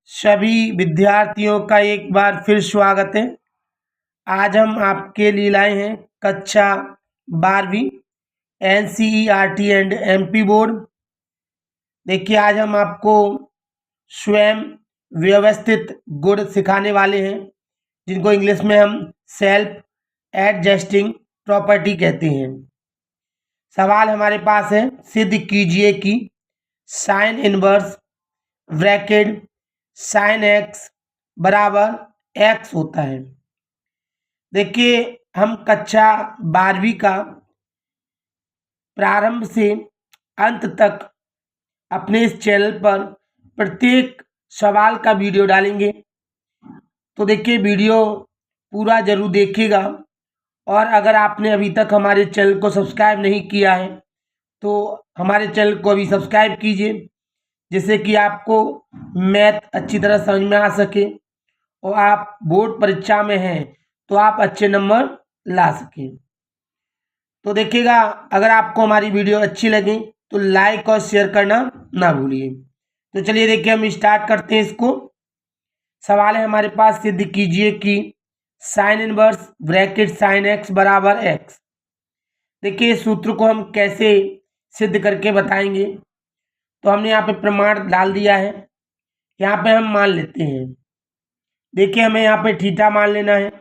सभी विद्यार्थियों का एक बार फिर स्वागत है। आज हम आपके लिए लाए हैं कक्षा 12वीं NCERT एंड MP बोर्ड। देखिए, आज हम आपको स्वयं व्यवस्थित गुण सिखाने वाले हैं, जिनको इंग्लिश में हम सेल्फ एडजस्टिंग प्रॉपर्टी कहते हैं। सवाल हमारे पास है, सिद्ध कीजिए कि sine inverse bracket sine x बराबर एक्स होता है। देखिए, हम कक्षा 12वीं का प्रारंभ से अंत तक अपने इस चैनल पर प्रत्येक सवाल का वीडियो डालेंगे। तो देखिए, वीडियो पूरा जरूर देखिएगा, और अगर आपने अभी तक हमारे चैनल को सब्सक्राइब नहीं किया है तो हमारे चैनल को अभी सब्सक्राइब कीजिए, जिससे कि आपको मैथ अच्छी तरह समझ में आ सके और आप बोर्ड परीक्षा में हैं तो आप अच्छे नंबर ला सकें। तो देखिएगा, अगर आपको हमारी वीडियो अच्छी लगे तो लाइक और शेयर करना ना भूलिए। तो चलिए देखिए, हम स्टार्ट करते हैं इसको। सवाल है हमारे पास, सिद्ध कीजिए कि sine inverse bracket sine x बराबर एक्स। देखिए, इस सूत्र को हम कैसे सिद्ध करके बताएंगे। तो हमने यहाँ पे प्रमाण डाल दिया है। यहाँ पे हम मान लेते हैं, देखिए हमें यहाँ पे थीटा मान लेना है।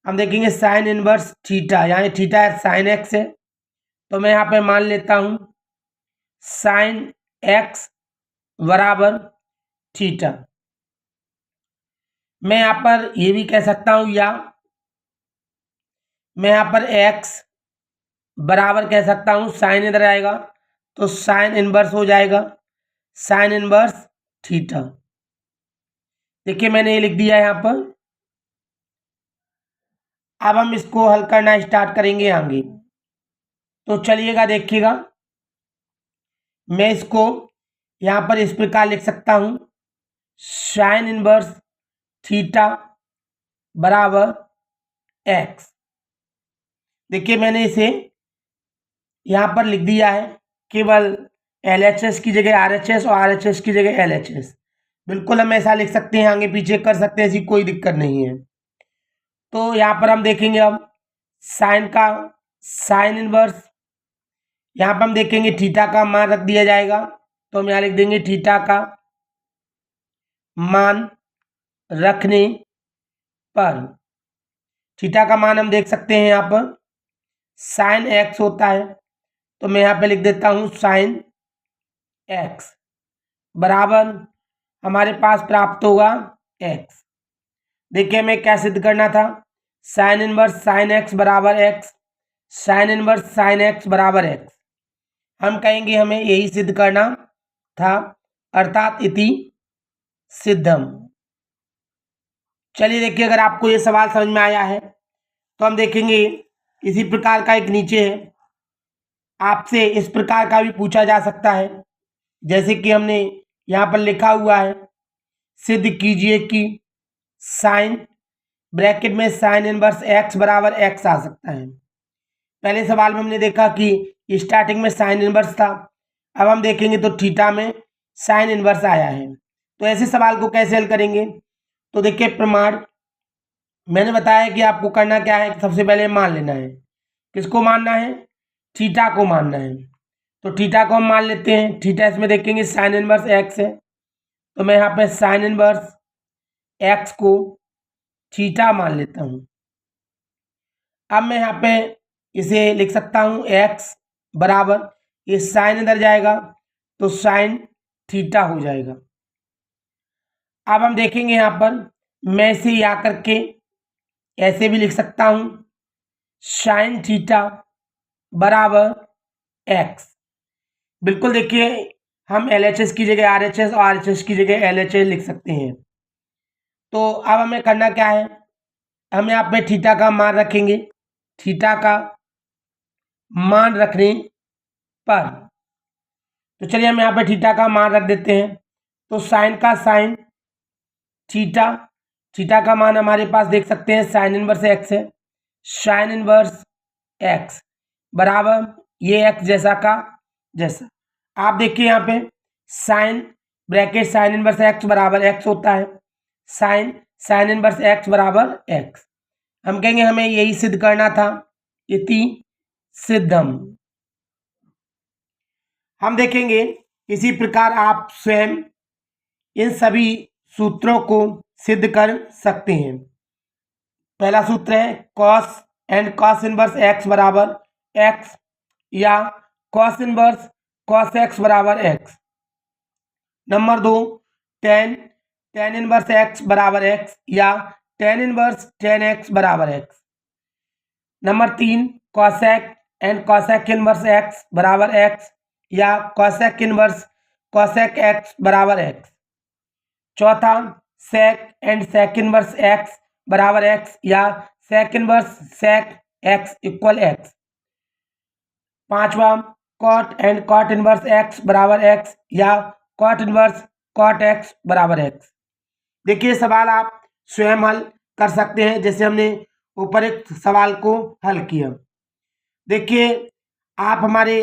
हम देखेंगे साइन इनवर्स थीटा, यहाँ थीटा है साइन एक्स है, तो मैं यहाँ पे मान लेता हूँ साइन एक्स बराबर थीटा। मैं यहाँ पर ये भी कह सकता हूँ, या मैं यहाँ पर एक्स बराबर कह सकता हूँ साइन इधर आएगा तो साइन इनवर्स हो जाएगा साइन इनवर्स थीटा। देखिए, मैंने ये लिख दिया यहाँ पर। अब हम इसको हल करना स्टार्ट करेंगे आगे। तो चलिएगा, देखिएगा, मैं इसको यहाँ पर इस प्रकार लिख सकता हूँ, साइन इनवर्स थीटा बराबर एक्स। देखिए, मैंने इसे यहाँ पर लिख दिया है, केवल LHS की जगह RHS और RHS की जगह LHS। बिल्कुल हम ऐसा लिख सकते हैं, आगे पीछे कर सकते हैं, ऐसी कोई दिक्कत नहीं है। तो यहाँ पर हम देखेंगे अब साइन का साइन इनवर्स, यहाँ पर हम देखेंगे थीटा का मान रख दिया जाएगा, तो हम यहाँ लिख देंगे थीटा का मान रखने पर, थीटा का मान हम देख सकते हैं यहाँ पर साइन एक्स होता है, तो मैं यहाँ पे लिख देता हूँ साइन एक्स बराबर हमारे पास प्राप्त होगा एक्स। देखिए, हमें क्या सिद्ध करना था, साइन इनवर्स साइन एक्स बराबर x, sine inverse sine x बराबर एक्स। हम कहेंगे हमें यही सिद्ध करना था, अर्थात इति सिद्धम। चलिए देखिए, अगर आपको ये सवाल समझ में आया है तो हम देखेंगे इसी प्रकार का एक नीचे है, आपसे इस प्रकार का भी पूछा जा सकता है, जैसे कि हमने यहाँ पर लिखा हुआ है, सिद्ध कीजिए कि साइन ब्रैकेट में साइन इनवर्स एक्स बराबर एक्स आ सकता है। पहले सवाल में हमने देखा कि स्टार्टिंग में साइन इनवर्स था, अब हम देखेंगे तो थीटा में साइन इनवर्स आया है। तो ऐसे सवाल को कैसे हल करेंगे। तो देखिए, प्रमाण मैंने बताया कि आपको करना क्या है, सबसे पहले मान लेना है। किसको मानना है, थीटा को मानना है। तो थीटा को हम मान लेते हैं, थीटा इसमें देखेंगे साइन इनवर्स एक्स है, तो मैं यहाँ पे साइन इनवर्स एक्स को थीटा मान लेता हूँ। अब मैं यहाँ पे इसे लिख सकता हूँ एक्स बराबर, ये साइन इधर जाएगा तो साइन थीटा हो जाएगा। अब हम देखेंगे यहाँ पर, मैं इसे या करके ऐसे भी लिख सकता हूँ, साइन थीटा बराबर एक्स। बिल्कुल, देखिए हम LHS की जगह RHS और RHS की जगह LHS लिख सकते हैं। तो अब हमें करना क्या है, हम यहाँ पे थीटा का मान रखेंगे, थीटा का मान रखने पर, तो चलिए हम यहाँ पे थीटा का मान रख देते हैं। तो साइन का साइन थीटा, थीटा का मान हमारे पास देख सकते हैं साइन इनवर्स एक्स है, साइन इनवर्स एक्स बराबर ये एक्स जैसा का जैसा। आप देखिए यहाँ पे sine bracket sine inverse x बराबर एक्स होता है, साइन इनवर्स एक्स बराबर एक्स। हम कहेंगे हमें यही सिद्ध करना था, इति सिद्धम। हम देखेंगे इसी प्रकार आप स्वयं इन सभी सूत्रों को सिद्ध कर सकते हैं। पहला सूत्र है cos and cos inverse x बराबर एक्स, या कॉस इनवर्स कॉस एक्स बराबर x. Number 2 tan inverse x बराबर एक्स, या टेन इनवर्स टेन एक्स बराबर x. Number 3 cosec and cosec inverse x बराबर एक्स, या कॉसेक इनवर्स कॉसेक एक्स बराबर x. चौथा sec and sec inverse x बराबर x, या sec inverse sec x equal x. पांचवा cot and cot inverse x बराबर x, या cot inverse cot x बराबर एक्स। देखिए सवाल आप स्वयं हल कर सकते हैं, जैसे हमने उपरोक्त सवाल को हल किया। देखिए आप हमारे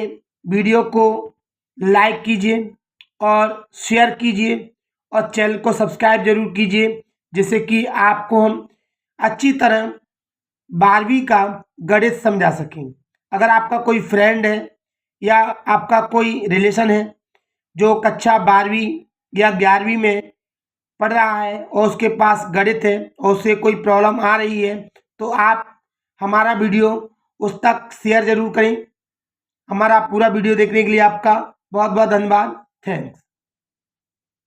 वीडियो को लाइक कीजिए और शेयर कीजिए और चैनल को सब्सक्राइब जरूर कीजिए, जिससे कि आपको हम अच्छी तरह 12वीं का गणित समझा सकें। अगर आपका कोई फ्रेंड है या आपका कोई रिलेशन है जो कक्षा 12वीं या 11वीं में पढ़ रहा है और उसके पास गणित है और उसे कोई प्रॉब्लम आ रही है, तो आप हमारा वीडियो उस तक शेयर जरूर करें। हमारा पूरा वीडियो देखने के लिए आपका बहुत बहुत धन्यवाद। थैंक्स।